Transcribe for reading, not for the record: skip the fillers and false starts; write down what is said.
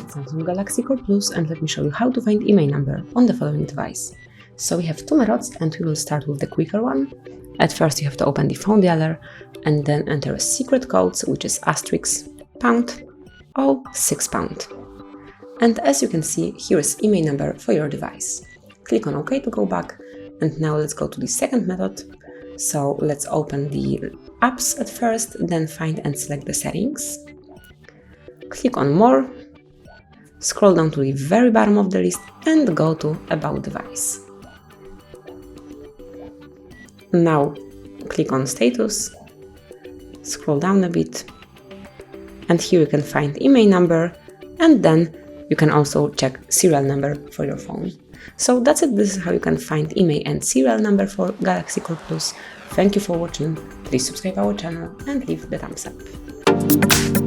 Samsung Galaxy Core Plus, and let me show you how to find IMEI number on the following device. So we have two methods, and we will start with the quicker one. At first you have to open the phone dialer and then enter a secret code, which is *pound or £6. And as you can see, here is IMEI number for your device. Click on OK to go back, and now let's go to the second method. So let's open the apps at first, then find and select the settings. Click on More, scroll down to the very bottom of the list and go to About Device. Now click on Status, scroll down a bit, and here you can find IMEI number, and then you can also check serial number for your phone. So that's it. This is how you can find IMEI and serial number for Galaxy Core Plus. Thank you for watching. Please subscribe our channel and leave the thumbs up.